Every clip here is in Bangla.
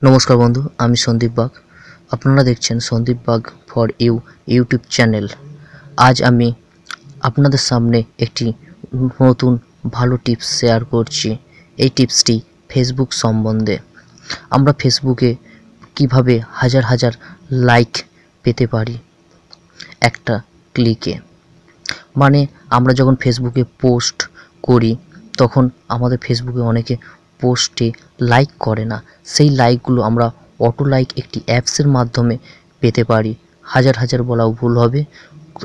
নমস্কার বন্ধু, আমি সন্দীপ বাগ। আপনারা দেখছেন Sandip Bag for YouTube channel. আজ আমি আপনাদের সামনে একটি নতুন ভালো টিপস শেয়ার করছি। এই টিপসটি ফেসবুক সম্বন্ধে। আমরা ফেসবুকে কিভাবে হাজার হাজার লাইক পেতে পারি একটা ক্লিকে। মানে আমরা যখন ফেসবুকে পোস্ট করি তখন আমাদের ফেসবুকে অনেকে পোস্টে লাইক করে না, সেই লাইকগুলো আমরা অটো লাইক একটি অ্যাপসের মাধ্যমে পেতে পারি। হাজার হাজার বলাও ভুল হবে,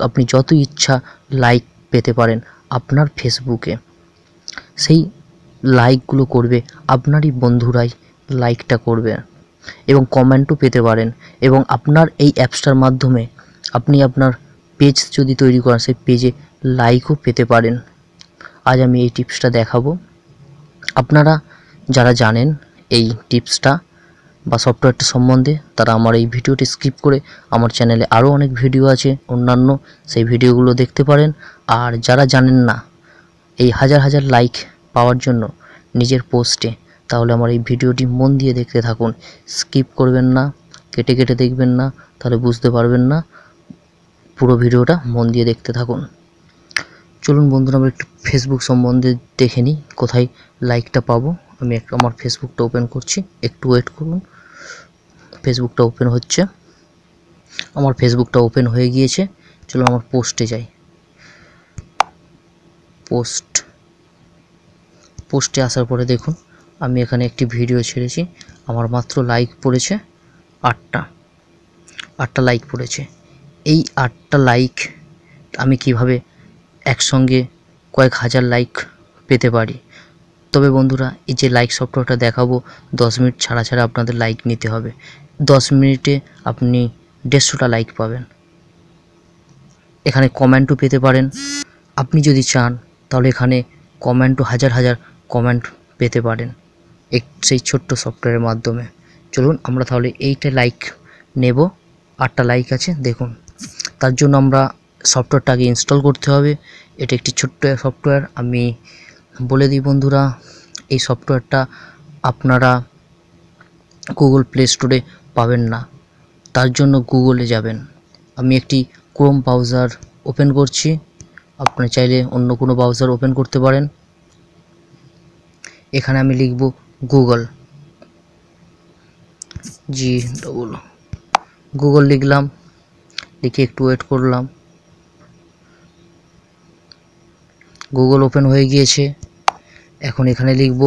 আপনি যত ইচ্ছা লাইক পেতে পারেন আপনার ফেসবুকে। সেই লাইকগুলো করবে আপনারই বন্ধুরাই লাইকটা করবে এবং কমেন্টও পেতে পারেন। এবং আপনার এই অ্যাপসটার মাধ্যমে আপনি আপনার পেজ যদি তৈরি করেন সেই পেজে লাইকও পেতে পারেন। আজ আমি এই টিপসটা দেখাবো। আপনারা যারা জানেন এই টিপসটা বা সফটওয়্যারটা সম্বন্ধে তারা আমার এই ভিডিওটি স্কিপ করে আমার চ্যানেলে আরও অনেক ভিডিও আছে অন্যান্য, সেই ভিডিওগুলো দেখতে পারেন। আর যারা জানেন না এই হাজার হাজার লাইক পাওয়ার জন্য নিজের পোস্টে, তাহলে আমার এই ভিডিওটি মন দিয়ে দেখতে থাকুন, স্কিপ করবেন না, কেটে কেটে দেখবেন না, তাহলে বুঝতে পারবেন না। পুরো ভিডিওটা মন দিয়ে দেখতে থাকুন। চলুন বন্ধুরা, আমরা একটু ফেসবুক সম্বন্ধে দেখে নিই কোথায় লাইকটা পাবো। আমি আমার ফেসবুকটা ওপেন করছি, একটু ওয়েট করুন। ফেসবুকটা ওপেন হচ্ছে, আমার ফেসবুকটা ওপেন হয়ে গিয়েছে। চলুন আমার পোস্টে যাই। পোস্টে আসার পরে দেখুন আমি এখানে একটি ভিডিও ছেড়েছি, আমার মাত্র লাইক পড়েছে আটটা লাইক পড়েছে। এই 8টা লাইক আমি কিভাবে একসঙ্গে কয়েক হাজার লাইক পেতে পারি। তবে বন্ধুরা, এই যে লাইক সফটওয়্যারটা দেখাবো 10 মিনিট ছাড়া ছাড়া আপনাদের লাইক নিতে হবে। 10 মিনিটে আপনি 150টা লাইক পাবেন। এখানে কমেন্টও পেতে পারেন। আপনি যদি চান তাহলে এখানে কমেন্টও হাজার হাজার কমেন্ট পেতে পারেন সেই ছোট্ট সফটওয়্যারের মাধ্যমে। চলুন আমরা তাহলে এইটা লাইক নেব। 8টা লাইক আছে দেখুন। তার জন্য আমরা সফটওয়্যারটাকে ইনস্টল করতে হবে। এটা একটি ছোট্ট সফটওয়্যার। আমি বলে দিই বন্ধুরা, এই সফটওয়্যারটা আপনারা গুগল প্লে স্টোরে পাবেন না, তার জন্য গুগলে যাবেন। আমি একটি ক্রোম ব্রাউজার ওপেন করছি, আপনি চাইলে অন্য কোনো ব্রাউজার ওপেন করতে পারেন। এখানে আমি লিখব গুগল লিখলাম, লিখে একটু ওয়েট করলাম। গুগল ওপেন হয়ে গিয়েছে। এখন এখানে লিখব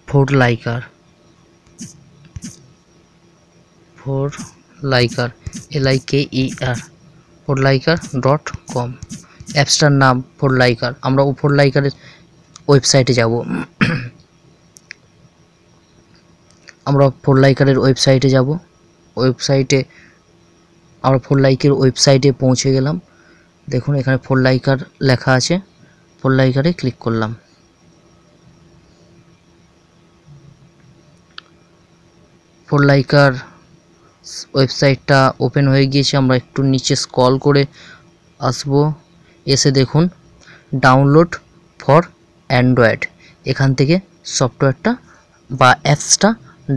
ফোরলাইকার fourliker.com। অ্যাপসটার নাম ফোরলাইকার। আমরা ফোরলাইকারের ওয়েবসাইটে যাব। আমরা ফোরলাইকের ওয়েবসাইটে পৌঁছে গেলাম। দেখুন এখানে ফোরলাইকার লেখা আছে, ফোরলাইকারে ক্লিক করলাম। ফোরলাইকার ওয়েবসাইটটা ওপেন হয়ে গিয়েছে। আমরা একটু নিচে স্ক্রল করে আসব। এসে দেখুন ডাউনলোড ফর অ্যান্ড্রয়েড, এখান থেকে সফটওয়্যারটা বা অ্যাপসটা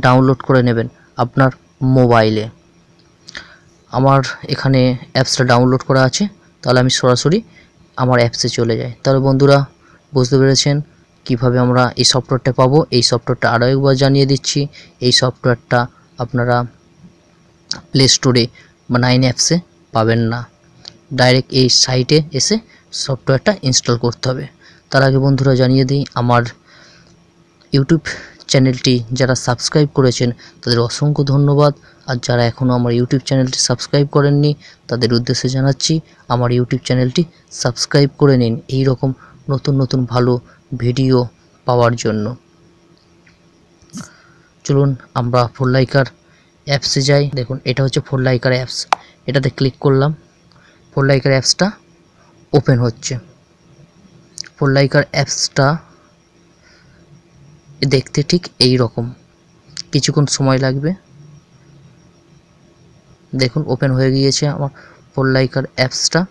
ডাউনলোড করে নেবেন আপনার মোবাইলে। আমার এখানে অ্যাপসটা ডাউনলোড করা আছে, তাহলে আমি সরাসরি আমার অ্যাপসে চলে যাই। তাহলে বন্ধুরা বুঝতে পেরেছেন কিভাবে আমরা এই সফটওয়্যারটা পাবো। এই সফটওয়্যারটা আরও একবার জানিয়ে দিচ্ছি, এই সফটওয়্যারটা আপনারা প্লে স্টোরে বা 9 অ্যাপসে পাবেন না, ডাইরেক্ট এই সাইটে এসে সফটওয়্যারটা ইনস্টল করতে হবে। তার আগে বন্ধুরা জানিয়ে দিই, আমার ইউটিউব চ্যানেলটি যারা সাবস্ক্রাইব করেছেন তাদের অসংখ্য ধন্যবাদ। আর যারা এখনও আমার ইউটিউব চ্যানেলটি সাবস্ক্রাইব করেননি তাদের উদ্দেশ্যে জানাচ্ছি আমার ইউটিউব চ্যানেলটি সাবস্ক্রাইব করে নিন এই রকম নতুন নতুন ভালো ভিডিও পাওয়ার জন্য। চলুন আমরা ফোরলাইকার অ্যাপসে যাই। দেখুন এটা হচ্ছে ফোরলাইকার অ্যাপস, এটাতে ক্লিক করলাম। ফোরলাইকার অ্যাপসটা ওপেন হচ্ছে। ফোরলাইকার অ্যাপসটা দেখতে ঠিক এই রকম, কিছুক্ষণ সময় লাগবে। দেখুন ওপেন হয়ে গিয়েছে আমার ফোরলাইকার অ্যাপসটা।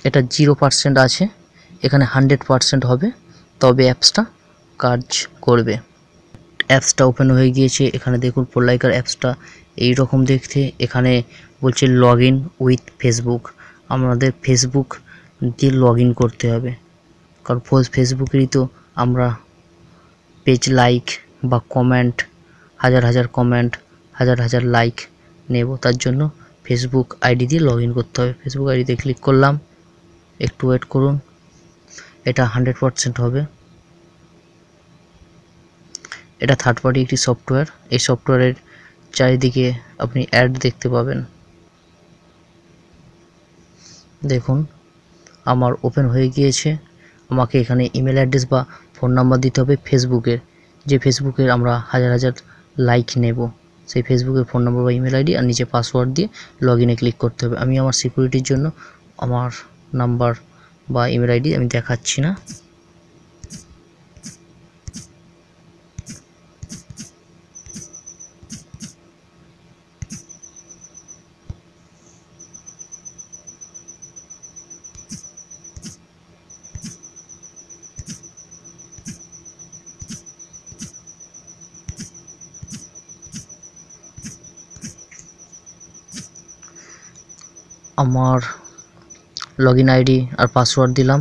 এটা 0% আছে, এখানে 100% হবে তবে অ্যাপসটা কাজ করবে। অ্যাপসটা ওপেন হয়ে গিয়েছে। এখানে দেখুন প্রোলাইকার অ্যাপসটা এইরকম দেখতে। এখানে বলছে লগ ইন উইথ ফেসবুক। আমাদের ফেসবুক দিয়ে লগ ইন করতে হবে, কারণ ফেসবুকেরই তো আমরা পেজ লাইক বা কমেন্ট, হাজার কমেন্ট, হাজার লাইক নেব। তার জন্য ফেসবুক আইডি দিয়ে লগ ইন করতে হবে। ফেসবুক আইডিতে ক্লিক করলাম, একটু ওয়েট করুন, এটা 100% হবে। এটা থার্ড পার্টি একটি সফটওয়্যার। এই সফটওয়্যারের চারিদিকে আপনি অ্যাড দেখতে পাবেন। দেখুন আমার ওপেন হয়ে গিয়েছে। আমাকে এখানে ইমেল অ্যাড্রেস বা ফোন নাম্বার দিতে হবে ফেসবুকের, যে ফেসবুকের আমরা হাজার লাইক নেব, সেই ফেসবুকের ফোন নাম্বার বা ইমেল আইডি, আর নিচে পাসওয়ার্ড দিয়ে লগ ইনে ক্লিক করতে হবে। আমি আমার সিকিউরিটির জন্য আমার নাম্বার বা ইমেল আইডি আমি দেখাচ্ছি না। আমার লগইন আইডি আর পাসওয়ার্ড দিলাম,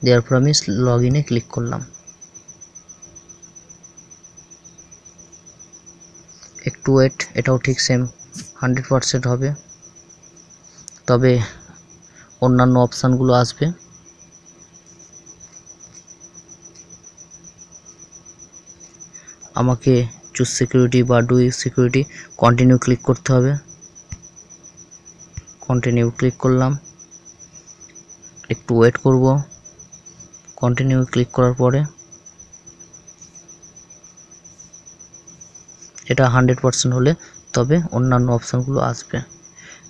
দেওয়ার পর আমি লগ ইনে ক্লিক করলাম। একটু ওয়েট, এটাও ঠিক সেম 100% হবে, তবে অন্যান্য অপশানগুলো আসবে। আমাকে চুজ সিকিউরিটি বা ডু সিকিউরিটি কন্টিনিউ ক্লিক করতে হবে। কন্টিনিউ ক্লিক করলাম, একটু ওয়েট করব। কন্টিনিউ ক্লিক করার পরে এটা 100% হলে তবে অন্যান্য অপশানগুলো আসবে।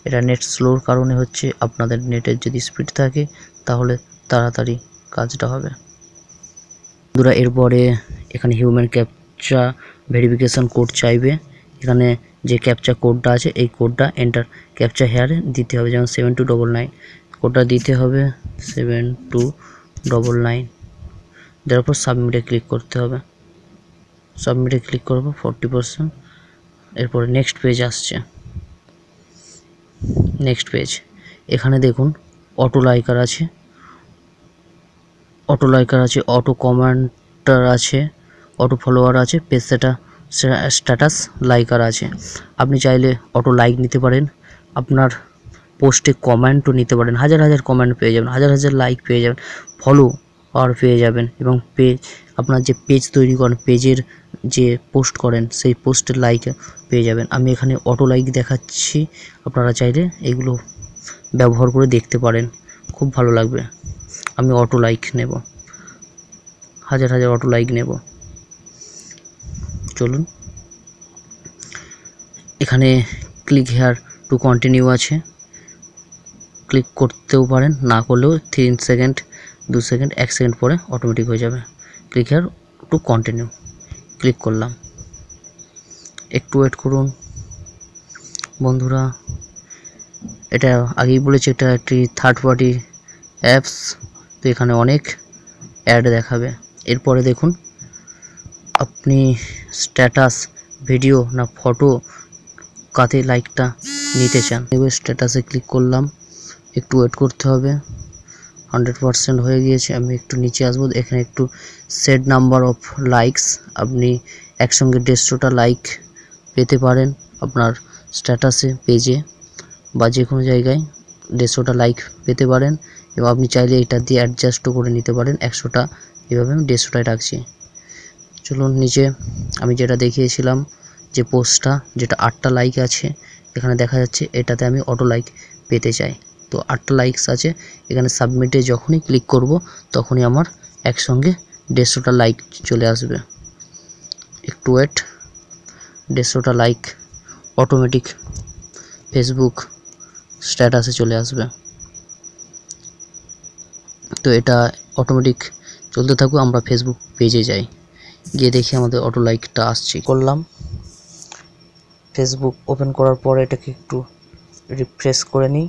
এটা নেট স্লোর কারণে হচ্ছে। আপনাদের নেটের যদি স্পিড থাকে তাহলে তাড়াতাড়ি কাজটা হবে। বন্ধুরা এরপরে এখানে হিউম্যান ক্যাপচা ভেরিফিকেশন কোড চাইবে। এখানে যে ক্যাপচা কোডটা আছে এই কোডটা এন্টার ক্যাপচা হেয়ারে দিতে হবে, যেমন 7299 কোডটা দিতে হবে। 7299 দেওয়ার পর সাবমিটে ক্লিক করতে হবে। সাবমিটে ক্লিক করব 40%। এরপরে নেক্সট পেজ আসছে। নেক্সট পেজ, এখানে দেখুন অটো লাইকার আছে, অটো কমেন্টার আছে, অটো ফলোয়ার আছে, পেজ স্ট্যাটাস লাইকার আছে। আপনি চাইলে অটো লাইক নিতে পারেন, আপনার পোস্টে কমেন্টও নিতে পারেন। হাজার কমেন্ট পেয়ে যাবেন, হাজার লাইক পেয়ে যাবেন, ফলো আর পেয়ে যাবেন, এবং আপনার যে পেজ তৈরি করেন, পেজের যে পোস্ট করেন সেই পোস্টের লাইক পেয়ে যাবেন। আমি এখানে অটো লাইক দেখাচ্ছি, আপনারা চাইলে এগুলো ব্যবহার করে দেখতে পারেন, খুব ভালো লাগবে। আমি অটো লাইক নেব, হাজার অটো লাইক নেব। চলুন, এখানে ক্লিক হেয়ার টু কন্টিনিউ আছে, ক্লিক করতেও পারেন, না করলেও 3 সেকেন্ড 2 সেকেন্ড 1 সেকেন্ড পরে অটোমেটিক হয়ে যাবে। Click here to continue click করলাম, একটু ওয়েট করুন বন্ধুরা। এটা আগেই বলেছি এটা একটি থার্ড পার্টি অ্যাপস, তো এখানে অনেক অ্যাড দেখাবে। এরপরে দেখুন আপনি স্ট্যাটাস, ভিডিও না ফটো কাতে লাইকটা নিতে চান। এবার স্ট্যাটাসে ক্লিক করলাম, একটু ওয়েট করতে হবে। 100% হয়ে গিয়েছে। আমি একটু নিচে আসবো, এখানে একটু সেট নাম্বার অফ লাইকস, আপনি একসঙ্গে 150টা লাইক পেতে পারেন আপনার স্ট্যাটাসে, পেজে বা যে কোনো জায়গায় 150টা লাইক পেতে পারেন, এবং আপনি চাইলে এটা দিয়ে অ্যাডজাস্টও করে নিতে পারেন 100টা। এভাবে আমি 150টায় রাখছি। চলুন নিচে, আমি যেটা দেখিয়েছিলাম যে পোস্টটা, যেটা 8টা লাইক আছে এখানে দেখা যাচ্ছে, এটাতে আমি অটো লাইক পেতে চাই। তো 8টা লাইকস আছে এখানে। সাবমিটে যখনই ক্লিক করব তখনই আমার একসঙ্গে 150টা লাইক চলে আসবে। একটু ওয়েট, 150টা লাইক অটোমেটিক ফেসবুক স্ট্যাটাসে চলে আসবে। তো এটা অটোমেটিক চলতে থাকুক, আমরা ফেসবুক পেজে যাই, গিয়ে দেখি আমাদের অটো লাইকটা আসছে। করলাম, ফেসবুক ওপেন করার পরে এটাকে একটু রিফ্রেশ করে নিই।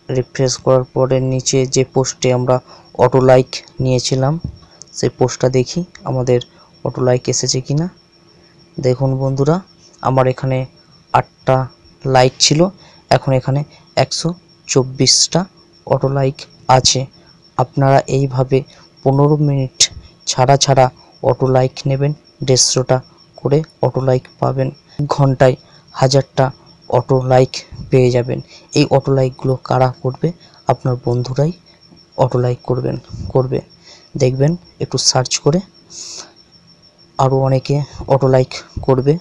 রিফ্রেশ করার পরে নিচে যে পোস্টে আমরা অটো লাইক নিয়েছিলাম সেই পোস্টটা দেখি আমাদের অটো লাইক এসেছে কিনা। দেখুন বন্ধুরা, আমার এখানে 8টা লাইক ছিল, এখন এখানে 124টা অটো লাইক আছে। আপনারা এইভাবে 15 মিনিট ছাড়া ছাড়া অটো লাইক নেবেন, 150টা করে অটো লাইক পাবেন। ঘন্টায় 1000টা অটো লাইক পেয়ে যাবেন। এই অটো লাইকগুলো কারা করবে? আপনার বন্ধুরাই অটো লাইক করবে। দেখবেন একটু সার্চ করে আরও অনেকে অটো লাইক করবে।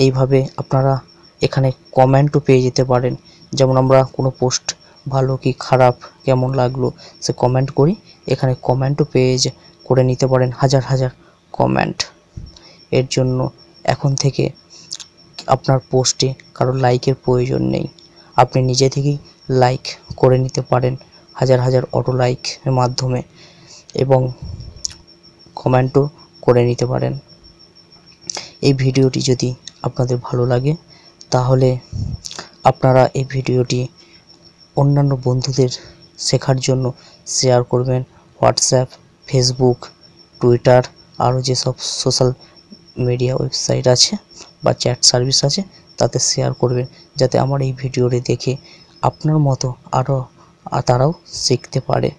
এইভাবে আপনারা এখানে কমেন্টও পেয়ে যেতে পারেন। যেমন আমরা কোনো পোস্ট ভালো কি খারাপ কেমন লাগলো সে কমেন্ট করি, এখানে কমেন্টও করে নিতে পারেন, হাজার হাজার কমেন্ট। এর জন্য এখন থেকে আপনার পোস্টে কারো লাইকের প্রয়োজন নেই, আপনি নিজে থেকেই লাইক করে নিতে পারেন হাজার হাজার অটো লাইকের মাধ্যমে, এবং কমেন্টও করে নিতে পারেন। এই ভিডিওটি যদি আপনাদের ভালো লাগে তাহলে আপনারা এই ভিডিওটি অন্যান্য বন্ধুদের শেখার জন্য শেয়ার করবেন। হোয়াটসঅ্যাপ, ফেসবুক, টুইটার, আরও যেসব সোশ্যাল মিডিয়া ওয়েবসাইট আছে বা চ্যাট সার্ভিস আছে তাতে শেয়ার করবেন, যাতে আমার এই ভিডিওটি দেখে আপনার মতো আরও তারাও শিখতে পারে।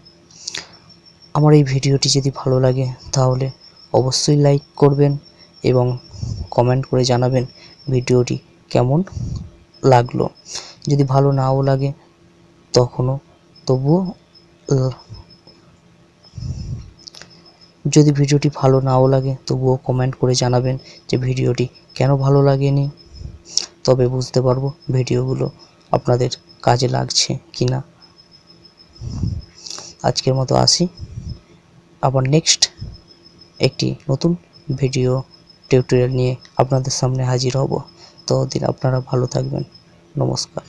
আমার এই ভিডিওটি যদি ভালো লাগে তাহলে অবশ্যই লাইক করবেন এবং কমেন্ট করে জানাবেন ভিডিওটি কেমন লাগলো। যদি ভালো নাও লাগে যদি ভিডিওটি ভালো নাও লাগে তবুও কমেন্ট করে জানাবেন যে ভিডিওটি কেন ভালো লাগেনি, তবে বুঝতে পারবো ভিডিওগুলো আপনাদের কাজে লাগছে কিনা। আজকের মতো আসি, আবার নেক্সট একটি নতুন ভিডিও টিউটোরিয়াল নিয়ে আপনাদের সামনে হাজির হব। ততদিন আপনারা ভালো থাকবেন। নমস্কার।